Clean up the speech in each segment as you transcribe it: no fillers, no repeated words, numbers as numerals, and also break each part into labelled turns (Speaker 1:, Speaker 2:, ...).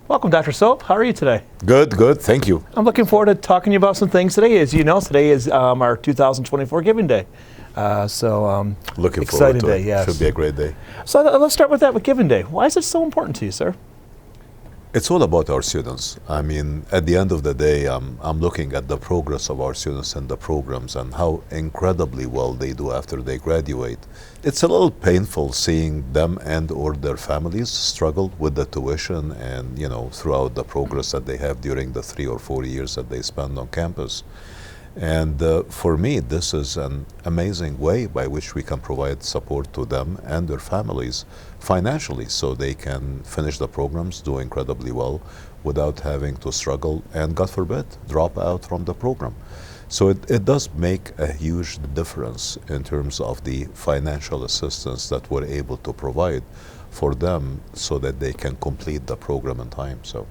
Speaker 1: Welcome, Dr. Sobh. How are you today?
Speaker 2: Good, thank you.
Speaker 1: I'm looking forward to talking to you about some things today. As you know, today is our 2024 Giving Day.
Speaker 2: Looking
Speaker 1: exciting
Speaker 2: forward to
Speaker 1: day,
Speaker 2: it.
Speaker 1: yes.
Speaker 2: Should be a great day.
Speaker 1: So let's start with that with Giving Day. Why is it so important to you, sir?
Speaker 2: It's all about our students. I mean, at the end of the day, I'm looking at the progress of our students and the programs and how incredibly well they do after they graduate. It's a little painful seeing them and or their families struggle with the tuition and, throughout the progress that they have during the 3 or 4 years that they spend on campus. And for me, this is an amazing way by which we can provide support to them and their families financially so they can finish the programs, do incredibly well without having to struggle and, God forbid, drop out from the program. So it does make a huge difference in terms of the financial assistance that we're able to provide for them so that they can complete the program in time.
Speaker 1: So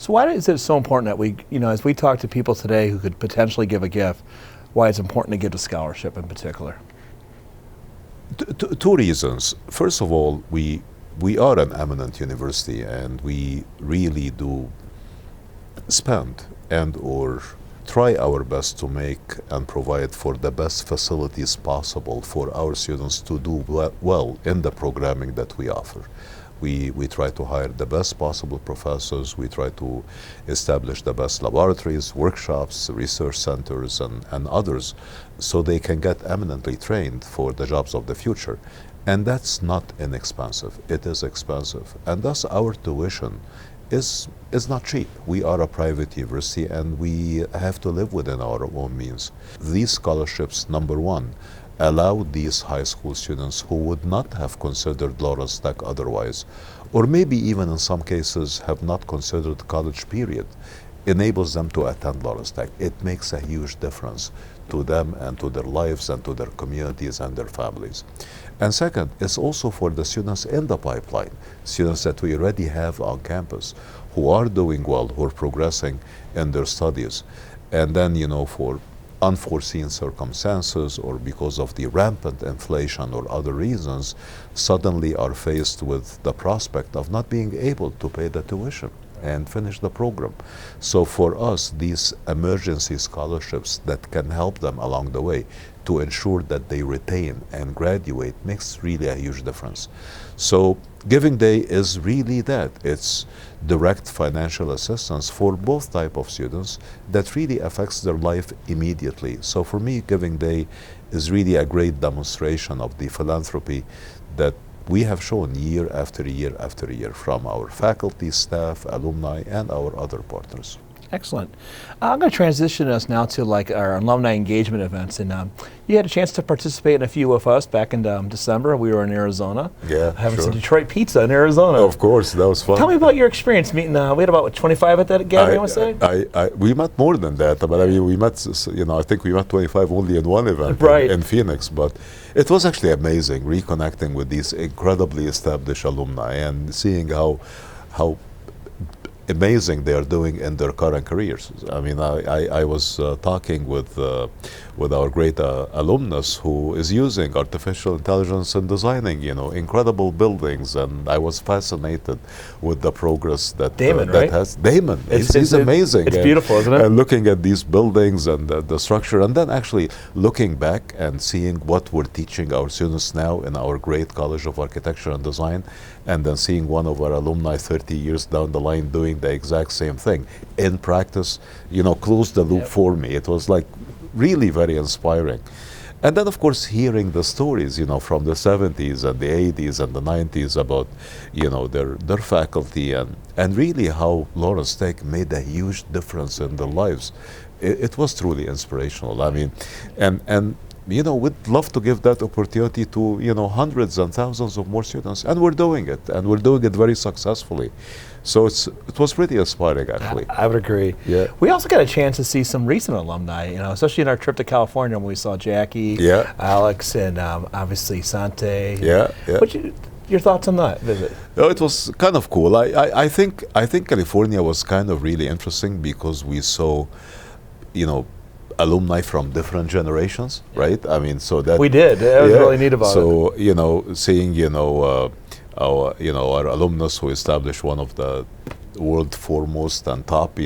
Speaker 1: why is it so important that we, as we talk to people today who could potentially give a gift, why it's important to give a scholarship in particular?
Speaker 2: Two reasons. First of all, we are an eminent university and we really do spend and or try our best to make and provide for the best facilities possible for our students to do well in the programming that we offer. We try to hire the best possible professors. We try to establish the best laboratories, workshops, research centers, and others so they can get eminently trained for the jobs of the future. And that's not inexpensive. It is expensive. And thus our tuition is not cheap. We are a private university and we have to live within our own means. These scholarships, number one, allow these high school students who would not have considered Lawrence Tech otherwise, or maybe even in some cases have not considered college period, enables them to attend Lawrence Tech. It makes a huge difference to them and to their lives and to their communities and their families. And second, it's also for the students in the pipeline, students that we already have on campus who are doing well, who are progressing in their studies. And then, for unforeseen circumstances or because of the rampant inflation or other reasons, suddenly are faced with the prospect of not being able to pay the tuition and finish the program. So for us, these emergency scholarships that can help them along the way to ensure that they retain and graduate makes really a huge difference. So Giving Day is really that. It's direct financial assistance for both type of students that really affects their life immediately. So for me, Giving Day is really a great demonstration of the philanthropy that we have shown year after year after year from our faculty, staff, alumni, and our other partners.
Speaker 1: Excellent. I'm going to transition us now to our alumni engagement events, and you had a chance to participate in a few with us back in December. We were in Arizona.
Speaker 2: Yeah,
Speaker 1: having
Speaker 2: sure.
Speaker 1: some Detroit pizza in Arizona.
Speaker 2: Of course, that was fun.
Speaker 1: Tell me about your experience meeting. We had about 25 at that gathering. I want to say.
Speaker 2: We met more than that, but I mean, we met. I think we met 25 only in one event
Speaker 1: right.
Speaker 2: in Phoenix, but it was actually amazing reconnecting with these incredibly established alumni and seeing how amazing they are doing in their current careers. I mean, I was talking with our great alumnus who is using artificial intelligence in designing, incredible buildings, and I was fascinated with the progress that
Speaker 1: Damon,
Speaker 2: that
Speaker 1: right?
Speaker 2: has. Damon, he's amazing.
Speaker 1: It's beautiful, isn't it?
Speaker 2: And looking at these buildings and the structure, and then actually looking back and seeing what we're teaching our students now in our great College of Architecture and Design, and then seeing one of our alumni 30 years down the line doing the exact same thing in practice, closed the loop for me. It was like really very inspiring. And then, of course, hearing the stories, from the 70s and the 80s and the 90s about, their faculty and really how Lawrence Tech made a huge difference in their lives. It was truly inspirational. I mean, and we'd love to give that opportunity to, hundreds and thousands of more students, and we're doing it, and we're doing it very successfully. So it was pretty inspiring, actually.
Speaker 1: I would agree.
Speaker 2: Yeah.
Speaker 1: We also got a chance to see some recent alumni, especially in our trip to California when we saw Jackie, Alex, and obviously Sante.
Speaker 2: Yeah.
Speaker 1: Your thoughts on that visit?
Speaker 2: No, it was kind of cool. I think California was kind of really interesting because we saw, alumni from different generations, right? I mean, so that
Speaker 1: we did. That was really neat about it.
Speaker 2: So seeing our alumnus who established one of the world foremost and top,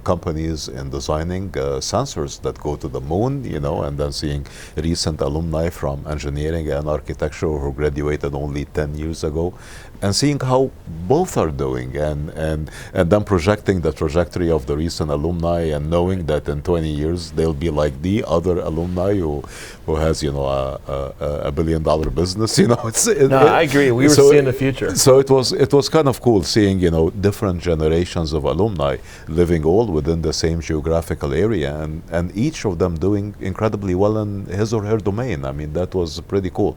Speaker 2: companies in designing sensors that go to the moon, and then seeing recent alumni from engineering and architecture who graduated only 10 years ago, and seeing how both are doing, and then projecting the trajectory of the recent alumni, and knowing that in 20 years they'll be like the other alumni who has $1 billion business.
Speaker 1: I agree. We were seeing the future.
Speaker 2: So it was kind of cool seeing different generations of alumni living all within the same geographical area, and each of them doing incredibly well in his or her domain. I mean, that was pretty cool.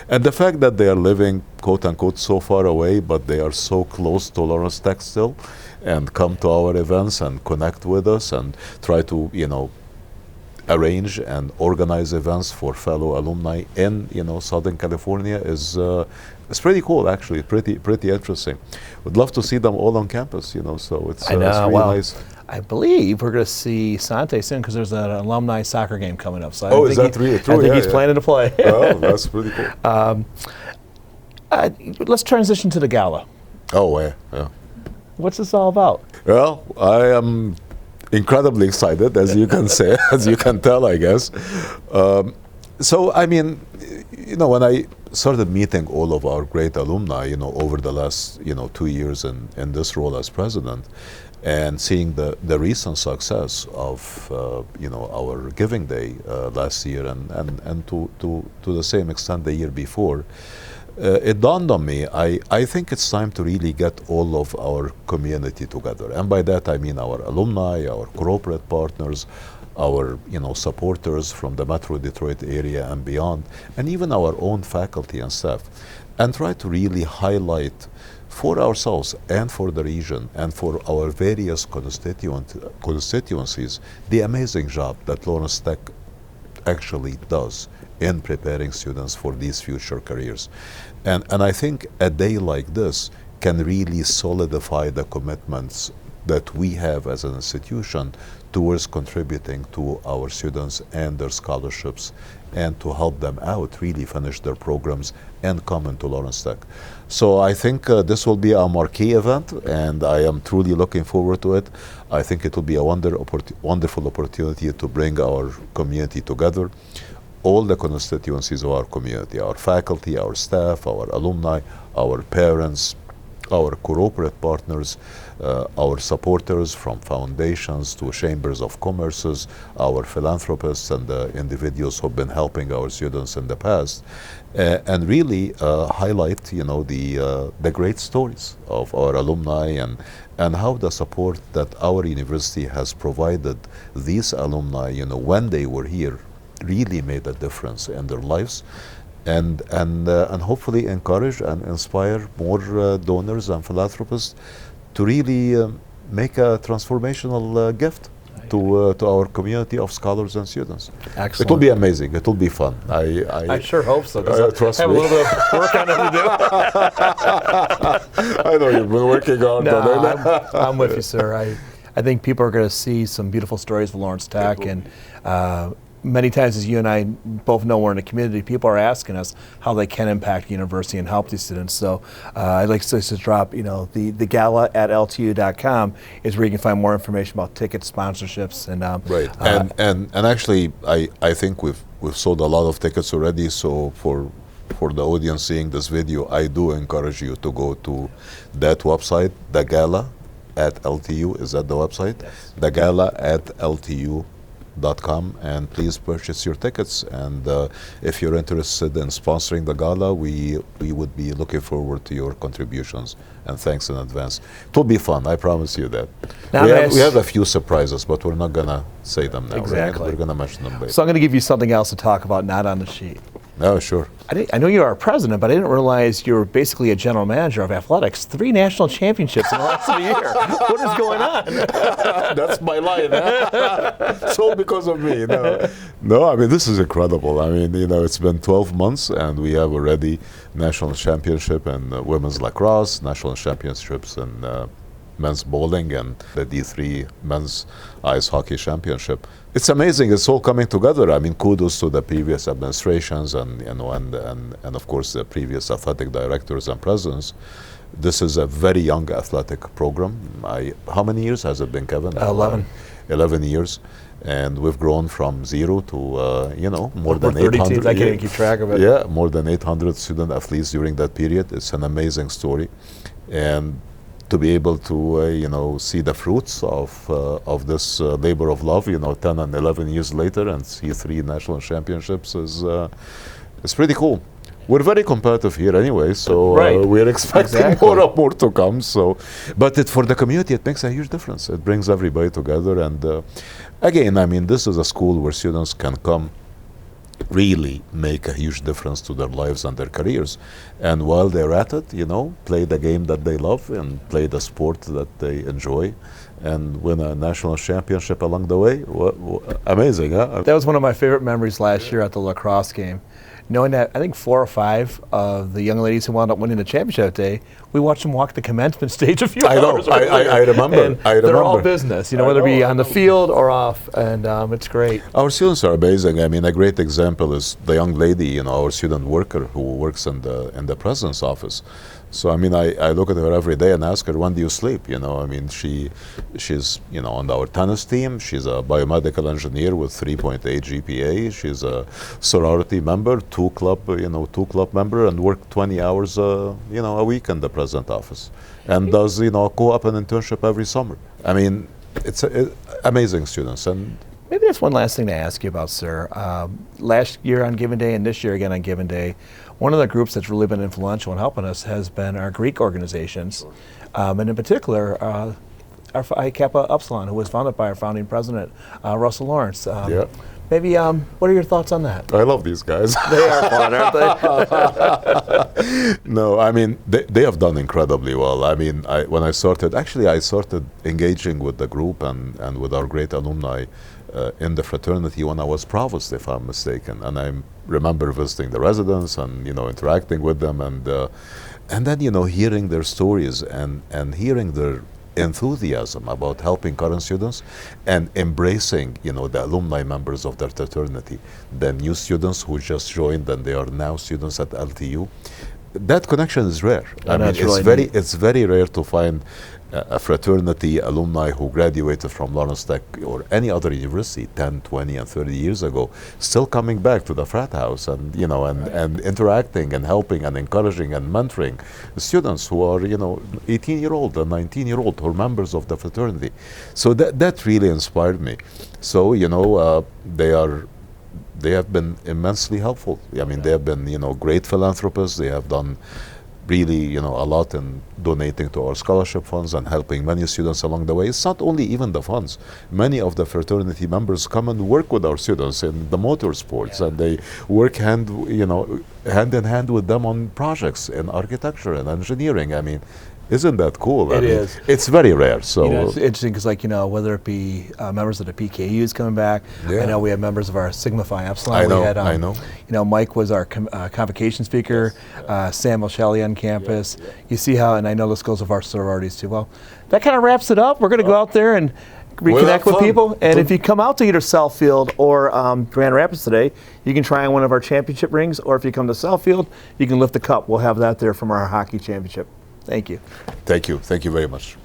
Speaker 2: And the fact that they are living, quote unquote, so far away, but they are so close to Lawrence Tech still, and come to our events and connect with us and try to arrange and organize events for fellow alumni in Southern California is it's pretty cool, actually. Pretty interesting. Would love to see them all on campus. So it's
Speaker 1: I know.
Speaker 2: it's really nice.
Speaker 1: I believe we're going to see Sante soon because there's an alumni soccer game coming up. So
Speaker 2: is that really true?
Speaker 1: I think he's planning to play.
Speaker 2: Oh, that's pretty cool.
Speaker 1: Let's transition to the gala.
Speaker 2: Oh, yeah.
Speaker 1: What's this all about?
Speaker 2: Well, I am incredibly excited, as you can say, as you can tell, I guess. So, I mean, when I started meeting all of our great alumni, over the last, 2 years in this role as president, and seeing the recent success of, our Giving Day last year, and to the same extent the year before, it dawned on me, I think it's time to really get all of our community together. And by that I mean our alumni, our corporate partners, our supporters from the Metro Detroit area and beyond, and even our own faculty and staff, and try to really highlight for ourselves and for the region and for our various constituencies the amazing job that Lawrence Tech actually does in preparing students for these future careers. And I think a day like this can really solidify the commitments that we have as an institution towards contributing to our students and their scholarships, and to help them out really finish their programs and come into Lawrence Tech. So I think this will be a marquee event, and I am truly looking forward to it. I think it will be a wonderful opportunity to bring our community together, all the constituencies of our community, our faculty, our staff, our alumni, our parents, our corporate partners, our supporters from foundations to chambers of commerces, our philanthropists and the individuals who have been helping our students in the past, and really highlight the great stories of our alumni, and how the support that our university has provided these alumni when they were here really made a difference in their lives, and hopefully encourage and inspire more donors and philanthropists to really make a transformational gift to our community of scholars and students.
Speaker 1: Excellent.
Speaker 2: It will be amazing. It will be fun.
Speaker 1: I sure hope so.
Speaker 2: Trust
Speaker 1: I have
Speaker 2: me.
Speaker 1: a little bit of work on it to do.
Speaker 2: I know you've been working hard on it.
Speaker 1: I'm with you, sir. I think people are going to see some beautiful stories of Lawrence Tech, and many times, as you and I both know, we're in a community, people are asking us how they can impact the university and help these students. So I'd like to drop, the gala at LTU.com is where you can find more information about tickets, sponsorships, and
Speaker 2: right. And actually, I think we've sold a lot of tickets already. So for the audience seeing this video, I do encourage you to go to that website, the gala at LTU. Is that the website?
Speaker 1: Yes.
Speaker 2: The gala at LTU.com, and please purchase your tickets. And if you're interested in sponsoring the gala, we would be looking forward to your contributions, and thanks in advance. It will be fun, I promise you that. We have a few surprises, but we're not going to say them now.
Speaker 1: Exactly.
Speaker 2: We're going to mention them later.
Speaker 1: So I'm going to give you something else to talk about, not on the sheet.
Speaker 2: Oh, sure.
Speaker 1: I know you are a president, but I didn't realize you were basically a general manager of athletics. 3 national championships in the last of the year. What is going on?
Speaker 2: That's my line. So because of me. No, I mean, this is incredible. I mean, it's been 12 months, and we have already national championship in women's lacrosse, national championships in men's bowling, and the D3 men's ice hockey championship. It's amazing. It's all coming together. I mean, kudos to the previous administrations and of course the previous athletic directors and presidents. This is a very young athletic program. How many years has it been, Kevin?
Speaker 1: 11.
Speaker 2: 11 years. And we've grown from zero to, more than
Speaker 1: 30
Speaker 2: 800.
Speaker 1: teams. I can't even keep track of it.
Speaker 2: Yeah, more than 800 student athletes during that period. It's an amazing story. And to be able to, see the fruits of this labor of love, 10 and 11 years later, and see 3 national championships is pretty cool. We're very competitive here anyway, so we're expecting more to come. So, but for the community, it makes a huge difference. It brings everybody together, and again, I mean, this is a school where students can come, really make a huge difference to their lives and their careers. And while they're at it, play the game that they love and play the sport that they enjoy, and win a national championship along the way. Amazing, huh?
Speaker 1: That was one of my favorite memories last year at the lacrosse game. Knowing that I think 4 or 5 of the young ladies who wound up winning the championship that day, we watched them walk the commencement stage a few hours earlier.
Speaker 2: I remember.
Speaker 1: And they're all business, whether it be on the field or off, and it's great.
Speaker 2: Our students are amazing. I mean, a great example is the young lady, our student worker who works in the president's office. So I mean, I look at her every day and ask her, when do you sleep? I mean, she's on our tennis team. She's a biomedical engineer with 3.8 GPA. She's a sorority member, 2 club member, and work 20 hours a week in the president office, and does co-op and internship every summer. I mean, it's amazing students. And
Speaker 1: maybe that's one last thing to ask you about, sir. Last year on Given Day and this year again on Given Day, one of the groups that's really been influential in helping us has been our Greek organizations, and in particular, our Phi Kappa Upsilon, who was founded by our founding president, Russell Lawrence. Maybe, what are your thoughts on that?
Speaker 2: I love these guys.
Speaker 1: They are fun, aren't they?
Speaker 2: No, I mean, they have done incredibly well. I mean, when I started engaging with the group and with our great alumni in the fraternity when I was provost, if I'm mistaken. And I remember visiting the residents and, interacting with them, and then, hearing their stories and hearing their enthusiasm about helping current students and embracing, the alumni members of their fraternity, the new students who just joined and they are now students at LTU. That connection is rare. I mean, it's very rare to find a fraternity alumni who graduated from Lawrence Tech or any other university 10, 20, and 30 years ago, still coming back to the frat house and, and interacting and helping and encouraging and mentoring students who are, 18-year-old and 19-year-old who are members of the fraternity. So that really inspired me. So, they have been immensely helpful. I mean, they have been, great philanthropists. They have done really, a lot in donating to our scholarship funds and helping many students along the way. It's not only even the funds. Many of the fraternity members come and work with our students in the motorsports, and they work hand in hand with them on projects in architecture and engineering. I mean, isn't that cool?
Speaker 1: It is.
Speaker 2: It's very rare. So
Speaker 1: it's interesting because, whether it be members of the PKUs coming back, I know we have members of our Sigma Phi Epsilon.
Speaker 2: I know.
Speaker 1: Mike was our convocation speaker. Sam O'Shelley on campus. You see how, and I know this goes with our sororities too. Well, that kind of wraps it up. We're going to go out there and reconnect with people. And if you come out to either Southfield or Grand Rapids today, you can try on one of our championship rings. Or if you come to Southfield, you can lift the cup. We'll have that there from our hockey championship. Thank you.
Speaker 2: Thank you. Thank you very much.